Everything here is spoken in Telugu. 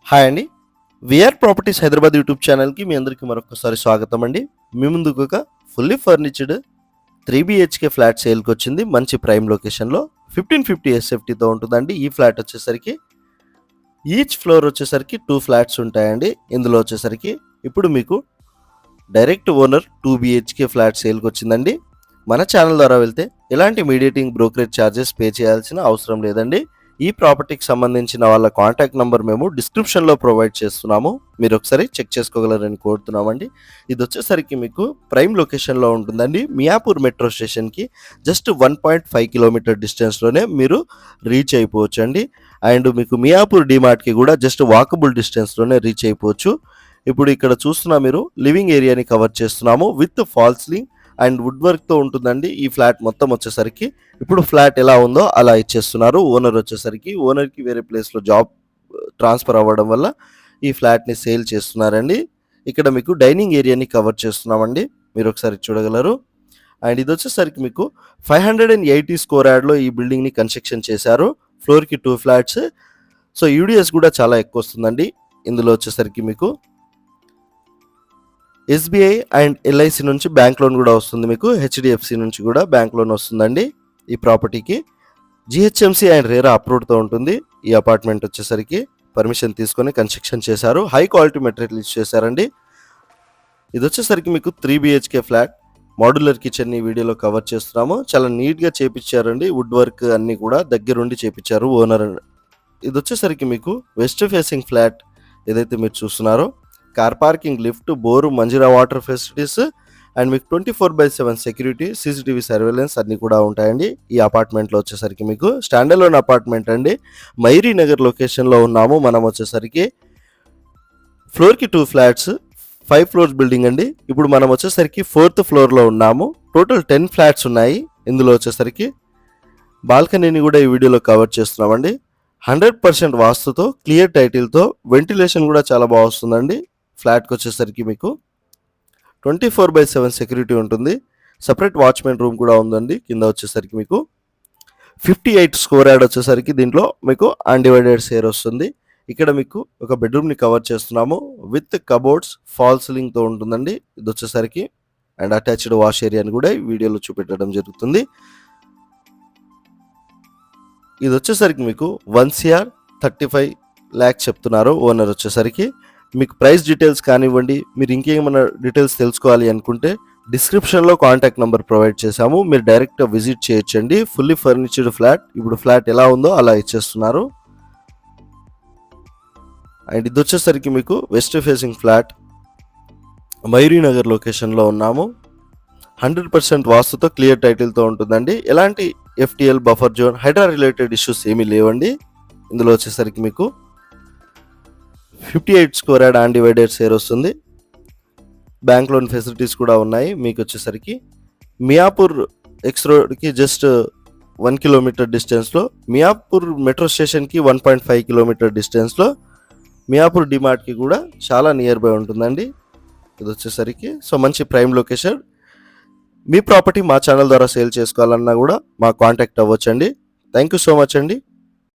హాయ్ అండి. విఆర్ ప్రాపర్టీస్ హైదరాబాద్ యూట్యూబ్ ఛానల్కి మీ అందరికీ మరొకసారి స్వాగతం అండి. మీ ముందుకు ఒక ఫుల్లీ ఫర్నిచర్డ్ 3 BHK ఫ్లాట్ సేల్కి వచ్చింది. మంచి ప్రైమ్ లొకేషన్లో 1550 SFTతో ఉంటుందండి. ఈ ఫ్లాట్ వచ్చేసరికి ఈచ్ ఫ్లోర్ వచ్చేసరికి 2 ఫ్లాట్స్ ఉంటాయండి. ఇందులో వచ్చేసరికి ఇప్పుడు మీకు డైరెక్ట్ ఓనర్ 2 BHK ఫ్లాట్ సేల్కి వచ్చిందండి. మన ఛానల్ ద్వారా వెళ్తే ఎలాంటి మీడియేటింగ్ బ్రోకరేజ్ ఛార్జెస్ పే చేయాల్సిన అవసరం లేదండి. ఈ ప్రాపర్టీకి సంబంధించిన వాళ్ళ కాంటాక్ట్ నెంబర్ మేము డిస్క్రిప్షన్లో ప్రొవైడ్ చేస్తున్నాము. మీరు ఒకసారి చెక్ చేసుకోగలరని కోరుతున్నామండి. ఇది వచ్చేసరికి మీకు ప్రైమ్ లొకేషన్లో ఉంటుందండి. మియాపూర్ మెట్రో స్టేషన్కి జస్ట్ 1.5 కిలోమీటర్ డిస్టెన్స్లోనే మీరు రీచ్ అయిపోవచ్చు అండి. అండ్ మీకు మియాపూర్ డిమార్ట్కి కూడా జస్ట్ వాకబుల్ డిస్టెన్స్లోనే రీచ్ అయిపోవచ్చు. ఇప్పుడు ఇక్కడ చూస్తున్నా మీరు లివింగ్ ఏరియాని కవర్ చేస్తున్నాము with fall ceiling and wood వర్క్తో ఉంటుందండి. ఈ ఫ్లాట్ మొత్తం వచ్చేసరికి ఇప్పుడు ఫ్లాట్ ఎలా ఉందో అలా ఇచ్చేస్తున్నారు. ఓనర్ వచ్చేసరికి ఓనర్కి వేరే ప్లేస్లో జాబ్ ట్రాన్స్ఫర్ అవ్వడం వల్ల ఈ ఫ్లాట్ని సేల్ చేస్తున్నారండి. ఇక్కడ మీకు డైనింగ్ ఏరియాని కవర్ చేస్తున్నామండి. మీరు ఒకసారి చూడగలరు. అండ్ ఇది వచ్చేసరికి మీకు 580 స్క్వేర్ యార్డ్లో ఈ బిల్డింగ్ని కన్స్ట్రక్షన్ చేశారు. ఫ్లోర్కి 2 ఫ్లాట్స్. సో యూడిఎస్ కూడా చాలా ఎక్కువ వస్తుందండి. ఇందులో వచ్చేసరికి మీకు SBI అండ్ LIC నుంచి బ్యాంక్ లోన్ కూడా వస్తుంది. మీకు HDFC నుంచి కూడా బ్యాంక్ లోన్ వస్తుందండి. ఈ ప్రాపర్టీకి GHMC అండ్ రేరా అప్రూవ్డ్తో ఉంటుంది. ఈ అపార్ట్మెంట్ వచ్చేసరికి పర్మిషన్ తీసుకొని కన్స్ట్రక్షన్ చేశారు. హై క్వాలిటీ మెటీరియల్ యూజ్ చేశారండి. ఇది వచ్చేసరికి మీకు 3 BHK ఫ్లాట్. మాడ్యులర్ కిచెన్ ఈ వీడియోలో కవర్ చేస్తున్నాము. చాలా నీట్గా చేపించారండి. వుడ్ వర్క్ అన్నీ కూడా దగ్గరుండి చేపించారు ఓనర్. ఇది వచ్చేసరికి మీకు వెస్ట్ ఫేసింగ్ ఫ్లాట్ ఏదైతే మీరు చూస్తున్నారో car parking, lift, bore, Manjira water facilities and మీకు 24/7 సెక్యూరిటీ, CCTV సర్వేలెన్స్ అన్నీ కూడా ఉంటాయండి. ఈ అపార్ట్మెంట్లో వచ్చేసరికి మీకు స్టాండర్లోన్ అపార్ట్మెంట్ అండి. మైరీ నగర్ లొకేషన్లో ఉన్నాము. మనం వచ్చేసరికి ఫ్లోర్కి 2 ఫ్లాట్స్, 5 ఫ్లోర్స్ బిల్డింగ్ అండి. ఇప్పుడు మనం వచ్చేసరికి 4th ఫ్లోర్లో ఉన్నాము. టోటల్ 10 ఫ్లాట్స్ ఉన్నాయి. ఇందులో వచ్చేసరికి బాల్కనీని కూడా ఈ వీడియోలో కవర్ చేస్తున్నామండి. 100% వాస్తుతో, క్లియర్ టైటిల్తో, వెంటిలేషన్ కూడా చాలా బాగా వస్తుందండి. ఫ్లాట్కి వచ్చేసరికి మీకు 24/7 సెక్యూరిటీ ఉంటుంది. సపరేట్ వాచ్మెన్ రూమ్ కూడా ఉందండి. కింద వచ్చేసరికి మీకు 58 స్క్వేర్ యార్డ్ వచ్చేసరికి దీంట్లో మీకు అన్డివైడెడ్ షేర్ వస్తుంది. ఇక్కడ మీకు ఒక బెడ్రూమ్ని కవర్ చేస్తున్నాము విత్ కబోర్డ్స్, ఫాల్ సీలింగ్తో ఉంటుందండి. ఇది వచ్చేసరికి అండ్ అటాచ్డ్ వాష్ ఏరియాని కూడా ఈ వీడియోలో చూపెట్టడం జరుగుతుంది. ఇది వచ్చేసరికి మీకు 1,35 lakhs చెప్తున్నారు ఓనర్ వచ్చేసరికి. మీకు ప్రైస్ డీటెయిల్స్ కానివ్వండి, మీరు ఇంకేమైనా డీటెయిల్స్ తెలుసుకోవాలి అనుకుంటే డిస్క్రిప్షన్లో కాంటాక్ట్ నెంబర్ ప్రొవైడ్ చేశాము. మీరు డైరెక్ట్గా విజిట్ చేయొచ్చండి. Fully furnished flat. ఇప్పుడు ఫ్లాట్ ఎలా ఉందో అలా ఇచ్చేస్తున్నారు. అండ్ ఇది వచ్చేసరికి మీకు వెస్ట్ ఫేసింగ్ ఫ్లాట్, మైరీ నగర్ లొకేషన్లో ఉన్నాము. 100% వాస్తుతో, క్లియర్ టైటిల్తో ఉంటుందండి. ఎలాంటి FTL, buffer zone, HYDRAA related issues ఏమీ లేవండి. ఇందులో వచ్చేసరికి మీకు 58 స్క్వేర్ యార్డ్ అన్డివైడెడ్ షేర్ వస్తుంది. బ్యాంక్ లోన్ ఫెసిలిటీస్ కూడా ఉన్నాయి. మీకు వచ్చేసరికి మియాపూర్ ఎక్స్ రోడ్కి జస్ట్ 1 కిలోమీటర్ డిస్టెన్స్లో, మియాపూర్ మెట్రో స్టేషన్కి 1.5 కిలోమీటర్ డిస్టెన్స్లో, మియాపూర్ డిమార్ట్కి కూడా చాలా నియర్ బై ఉంటుందండి. ఇది వచ్చేసరికి సో మంచి ప్రైమ్ లొకేషన్. మీ ప్రాపర్టీ మా ఛానల్ ద్వారా సేల్ చేసుకోవాలన్నా కూడా మా కాంటాక్ట్ అవ్వచ్చండి. థ్యాంక్ యూ సో మచ్ అండి.